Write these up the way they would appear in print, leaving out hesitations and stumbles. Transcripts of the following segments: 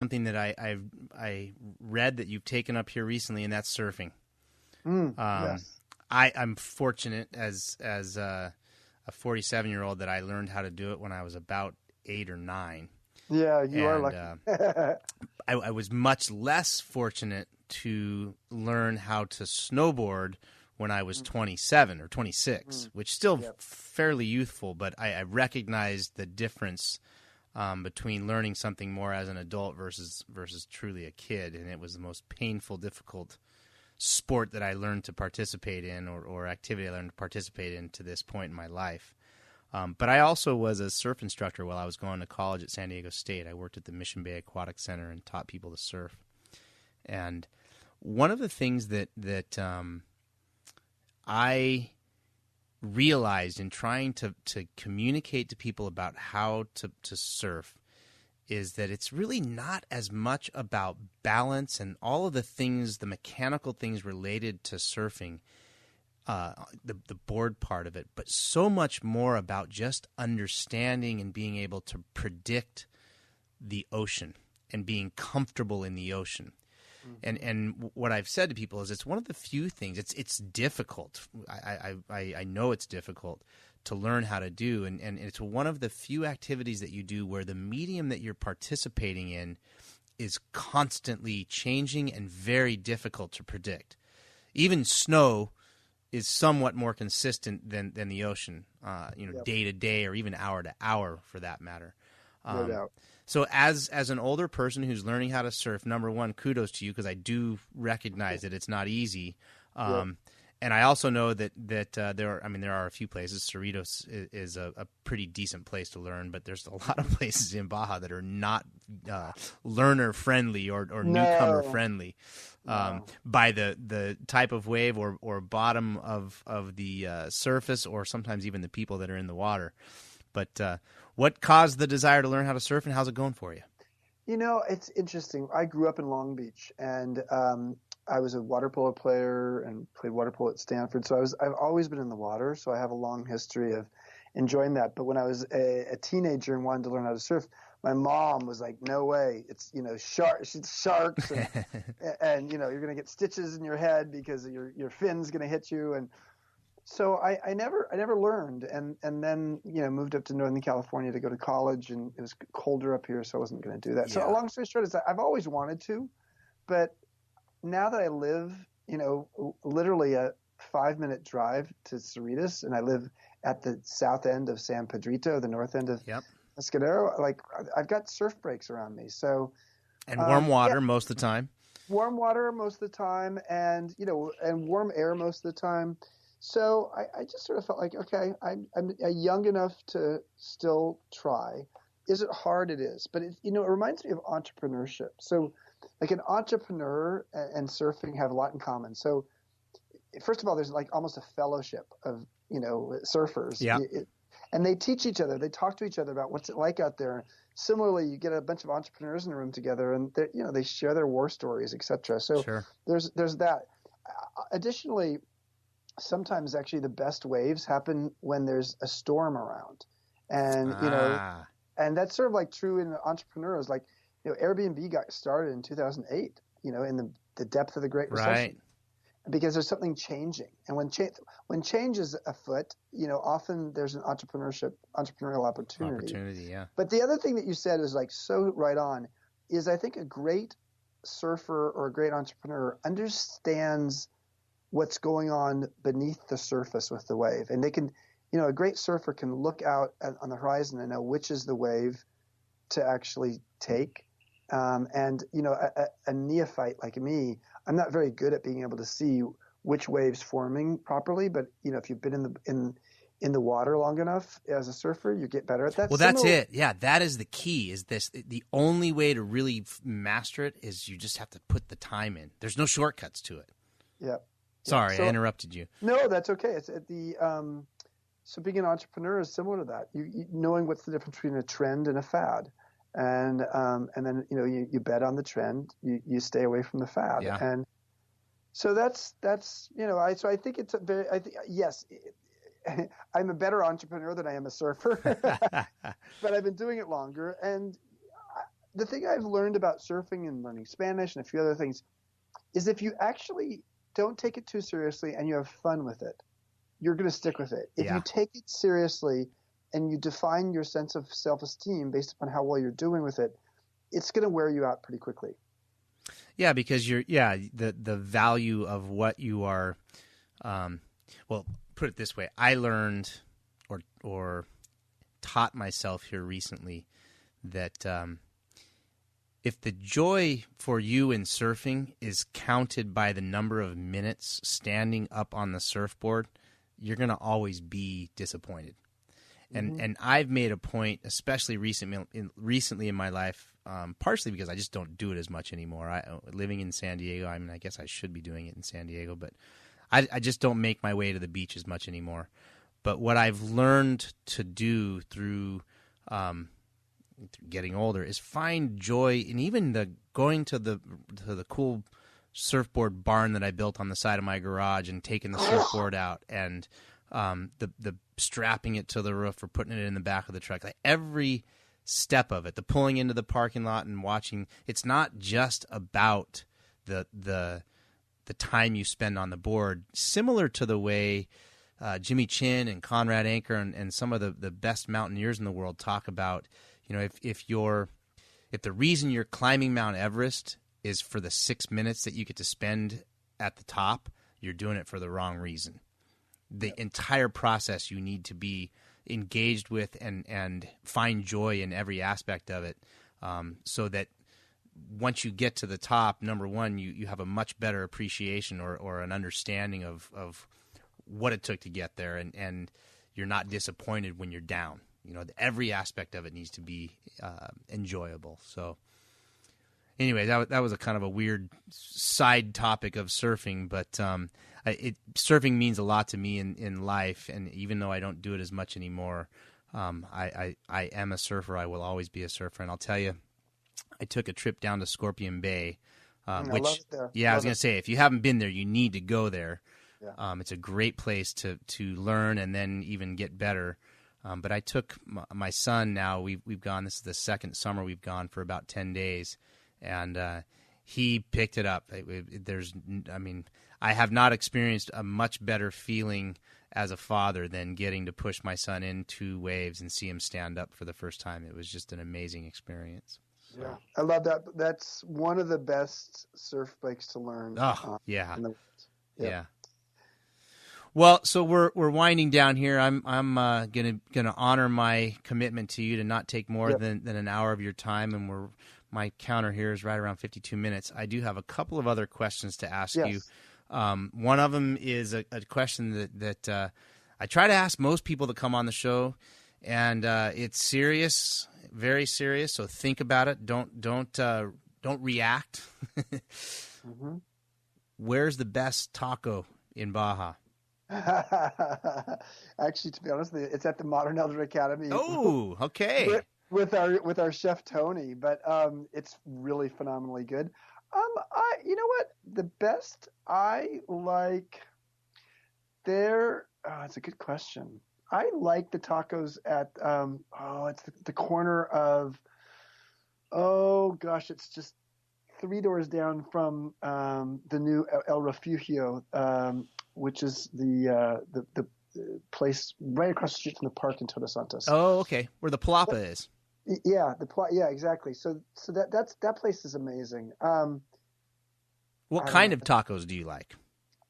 something that I read that you've taken up here recently, and that's surfing. Yes. I'm fortunate as a 47-year-old that I learned how to do it when I was about 8 or 9. Yeah, you are And lucky. I was much less fortunate to learn how to snowboard when I was 27 or 26, which still Yep. fairly youthful, but I recognized the difference between learning something more as an adult versus truly a kid, and it was the most painful, difficult sport that I learned to participate in, or activity I learned to participate in to this point in my life. But I also was a surf instructor while I was going to college at San Diego State. I worked at the Mission Bay Aquatic Center and taught people to surf. And one of the things that I realized in trying to communicate to people about how to surf is that it's really not as much about balance and all of the things, the mechanical things related to surfing, the board part of it, but so much more about just understanding and being able to predict the ocean and being comfortable in the ocean. And what I've said to people is it's one of the few things. It's difficult. I know it's difficult to learn how to do, and it's one of the few activities that you do where the medium that you're participating in is constantly changing and very difficult to predict. Even snow is somewhat more consistent than the ocean, Yep. day to day or even hour to hour for that matter. No doubt. So as an older person who's learning how to surf, number one, kudos to you, because I do recognize that it's not easy. Yep. And I also know that there are a few places. Cerritos is a pretty decent place to learn, but there's a lot of places in Baja that are not learner friendly or newcomer friendly by the type of wave or bottom of the surface, or sometimes even the people that are in the water. But what caused the desire to learn how to surf, and how's it going for you? It's interesting. I grew up in Long Beach, and I was a water polo player and played water polo at Stanford. So I've always been in the water, so I have a long history of enjoying that. But when I was a teenager and wanted to learn how to surf, my mom was like, "No way! It's sharks, and you're gonna get stitches in your head because your fin's gonna hit you." And so I never learned, and then moved up to Northern California to go to college, and it was colder up here, so I wasn't going to do that. So Yeah. a long story short is that I've always wanted to, but now that I live, literally a 5-minute drive to Cerritos, and I live at the south end of San Pedrito, the north end of Yep. Escudero, like I've got surf breaks around me. So And warm water most of the time. warm water most of the time, and and warm air most of the time. So I just sort of felt like, okay, I'm young enough to still try. Is it hard? It is. But it reminds me of entrepreneurship. So like an entrepreneur and surfing have a lot in common. So first of all, there's like almost a fellowship of, surfers. Yeah. And they teach each other. They talk to each other about what's it like out there. Similarly, you get a bunch of entrepreneurs in a room together, and they share their war stories, etc. So Sure. there's that. Additionally, sometimes actually the best waves happen when there's a storm around, and and that's sort of like true in entrepreneurs. Like Airbnb got started in 2008, in the depth of the Great Recession, Right. because there's something changing, and when change is afoot, often there's an entrepreneurial opportunity. Yeah. But the other thing that you said is like so right on, is I think a great surfer or a great entrepreneur understands what's going on beneath the surface with the wave. And they can, a great surfer can look out on the horizon and know which is the wave to actually take. And a neophyte like me, I'm not very good at being able to see which wave's forming properly. But, if you've been in the water long enough as a surfer, you get better at that. Well, that's it. Yeah, that is the key. Is this the only way to really master it? Is you just have to put the time in. There's no shortcuts to it. Yeah. Sorry, So, I interrupted you. No, that's okay. It's at the so being an entrepreneur is similar to that. You knowing what's the difference between a trend and a fad, and then you bet on the trend. You stay away from the fad. Yeah. And so that's I think it's yes. I'm a better entrepreneur than I am a surfer, but I've been doing it longer. And the thing I've learned about surfing and learning Spanish and a few other things is if you actually don't take it too seriously and you have fun with it, you're going to stick with it. If you take it seriously and you define your sense of self-esteem based upon how well you're doing with it, it's going to wear you out pretty quickly. Yeah, because the value of what you are. Well, put it this way: I learned or taught myself here recently that if the joy for you in surfing is counted by the number of minutes standing up on the surfboard, you're going to always be disappointed. And I've made a point, especially recently in my life, partially because I just don't do it as much anymore. Living in San Diego, I mean, I guess I should be doing it in San Diego, but I just don't make my way to the beach as much anymore. But what I've learned to do through getting older is find joy in even going to the cool surfboard barn that I built on the side of my garage and taking the surfboard out and the strapping it to the roof or putting it in the back of the truck. Like every step of it, the pulling into the parking lot and watching. It's not just about the time you spend on the board. Similar to the way Jimmy Chin and Conrad Anker and some of the best mountaineers in the world talk about, if the reason you're climbing Mount Everest is for the 6 minutes that you get to spend at the top, you're doing it for the wrong reason. The entire process you need to be engaged with and find joy in every aspect of it, so that once you get to the top, number one, you have a much better appreciation or an understanding of what it took to get there, and you're not disappointed when you're down. Every aspect of it needs to be enjoyable. So anyway, that was a kind of a weird side topic of surfing, but surfing means a lot to me in life, and even though I don't do it as much anymore, I am a surfer. I will always be a surfer, and I'll tell you, I took a trip down to Scorpion Bay, I love it there. Yeah, I was going to say, if you haven't been there, you need to go there. Yeah. It's a great place to learn and then even get better. But I took my son. Now we've gone. This is the second summer we've gone for about 10 days, and he picked it up. I have not experienced a much better feeling as a father than getting to push my son into waves and see him stand up for the first time. It was just an amazing experience. So. Yeah, I love that. That's one of the best surf bikes to learn. Oh, yeah. In the world. Yeah. Well, so we're winding down here. I'm gonna honor my commitment to you to not take more than an hour of your time, and my counter here is right around 52 minutes. I do have a couple of other questions to ask you. One of them is a question that I try to ask most people that come on the show, and it's serious, very serious. So think about it. Don't react. Mm-hmm. Where's the best taco in Baja? Actually, to be honest, it's at the Modern Elder Academy. Oh, okay. With our chef Tony, but it's really phenomenally good. You know what? The best I like there. It's a good question. I like the tacos at it's the corner of. Oh gosh, it's just 3 doors down from the new El Refugio, which is the place right across the street from the park in Todos Santos. Oh, okay, where the Palapa is. Yeah, exactly. So that place is amazing. What kind of tacos do you like?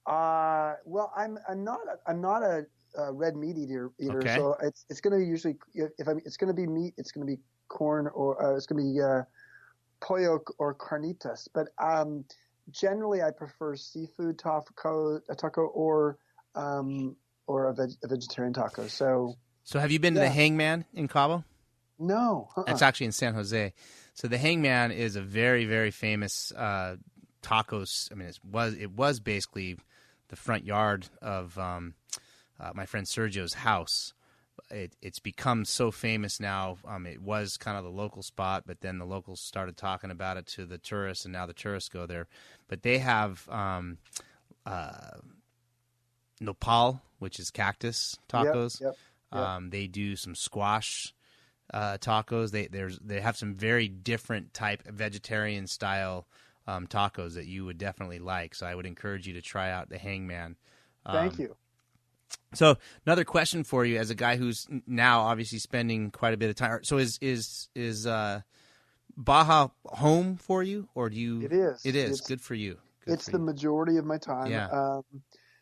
Well, I'm not a red meat eater, okay. So it's going to be usually it's going to be meat, it's going to be corn, or it's going to be pollo or carnitas. But generally, I prefer seafood taco or a vegetarian taco. So have you been to the Hangman in Cabo? No. It's actually in San Jose. So the Hangman is a very, very famous tacos. I mean, it was basically the front yard of my friend Sergio's house. It's become so famous now. It was kind of the local spot, but then the locals started talking about it to the tourists, and now the tourists go there. But they have nopal, which is cactus tacos. Yep. They do some squash tacos. They have some very different type vegetarian style tacos that you would definitely like. So I would encourage you to try out the Hangman. Thank you. So another question for you, as a guy who's now obviously spending quite a bit of time. So is Baja home for you, or do you? It is. It is. Good for you. It's the majority of my time. Yeah.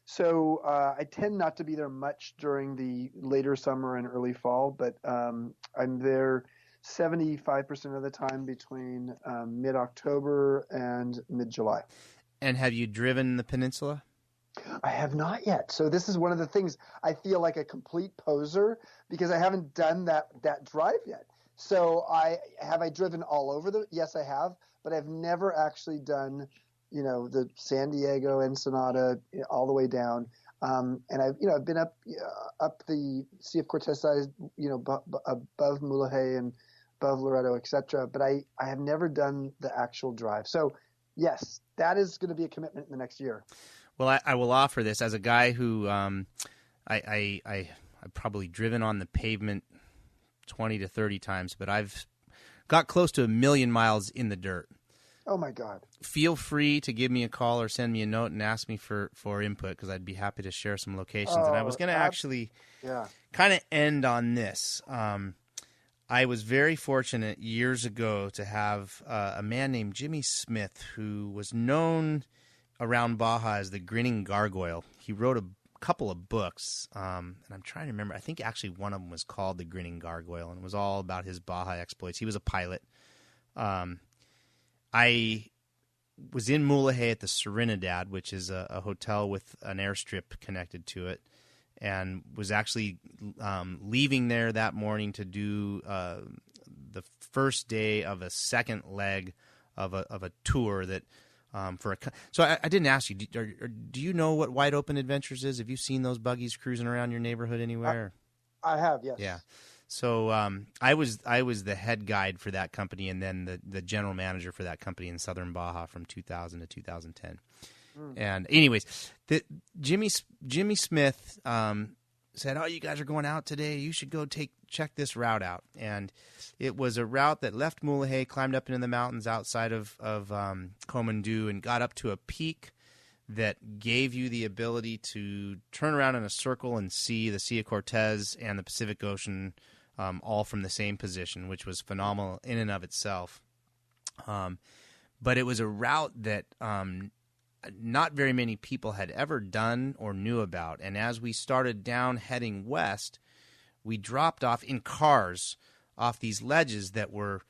So I tend not to be there much during the later summer and early fall, but I'm there 75% of the time between mid-October and mid-July. And have you driven the peninsula? I have not yet. So this is one of the things I feel like a complete poser because I haven't done that drive yet. So I driven all over yes, I have, but I've never actually done, the San Diego, Ensenada, all the way down. And I've been up the Sea of Cortez side, above Mulegé and above Loreto, etc. But I have never done the actual drive. So yes, that is going to be a commitment in the next year. Well, I will offer this as a guy who I've probably driven on the pavement 20 to 30 times, but I've got close to 1 million miles in the dirt. Oh my God! Feel free to give me a call or send me a note and ask me for input, because I'd be happy to share some locations. And I was going to actually kind of end on this. I was very fortunate years ago to have a man named Jimmy Smith, who was known around Baja as the Grinning Gargoyle. He wrote a couple of books, and I'm trying to remember. I think actually one of them was called The Grinning Gargoyle, and it was all about his Baja exploits. He was a pilot. I was in Mulegé at the Serenidad, which is a hotel with an airstrip connected to it, and was actually leaving there that morning to do the first day of a second leg of a tour that so I didn't ask you. Do you know what Wide Open Adventures is? Have you seen those buggies cruising around your neighborhood anywhere? I have, yes. Yeah. So I was the head guide for that company, and then the general manager for that company in Southern Baja from 2000 to 2010. And anyways, Jimmy Smith said, "Oh, you guys are going out today. You should go check this route out." And it was a route that left Mulegé, climbed up into the mountains outside of Comandú, and got up to a peak that gave you the ability to turn around in a circle and see the Sea of Cortez and the Pacific Ocean all from the same position, which was phenomenal in and of itself. But it was a route that not very many people had ever done or knew about. And as we started down heading west, we dropped off in cars off these ledges that were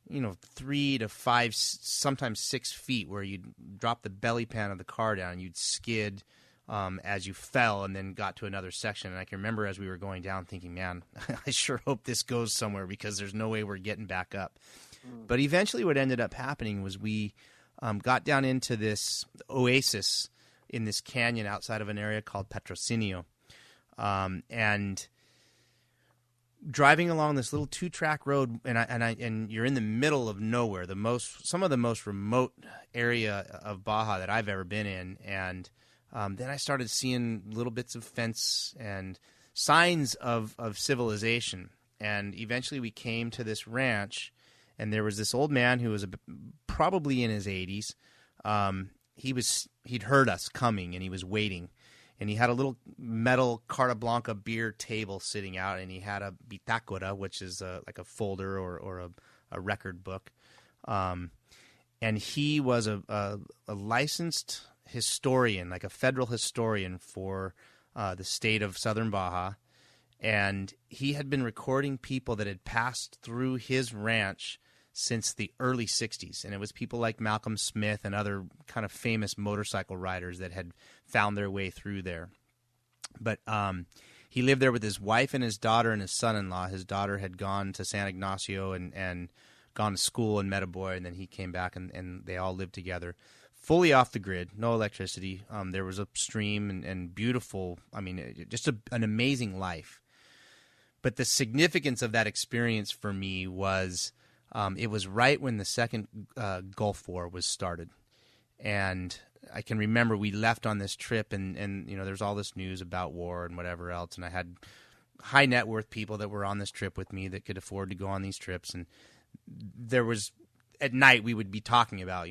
3 to 5, sometimes 6 feet, where you'd drop the belly pan of the car down and you'd skid as you fell and then got to another section. And I can remember as we were going down thinking, man, I sure hope this goes somewhere, because there's no way we're getting back up. But eventually what ended up happening was we got down into this oasis in this canyon outside of an area called Patrocinio. And driving along this little 2-track road, and you're in the middle of nowhere, some of the most remote area of Baja that I've ever been in. And then I started seeing little bits of fence and signs of civilization. And eventually we came to this ranch, and there was this old man who was probably in his 80s. He'd heard us coming, and he was waiting. And he had a little metal Carta Blanca beer table sitting out, and he had a bitácora, which is like a folder or a record book. And he was a licensed historian, like a federal historian for the state of Southern Baja. And he had been recording people that had passed through his ranch since the early 60s. And it was people like Malcolm Smith and other kind of famous motorcycle riders that had found their way through there. But he lived there with his wife and his daughter and his son-in-law. His daughter had gone to San Ignacio and gone to school and met a boy, and then he came back, and they all lived together. Fully off the grid, no electricity. There was a stream and beautiful, just an amazing life. But the significance of that experience for me was it was right when the second Gulf War was started. And I can remember we left on this trip, and there's all this news about war and whatever else. And I had high net worth people that were on this trip with me that could afford to go on these trips. And there was, at night we would be talking about,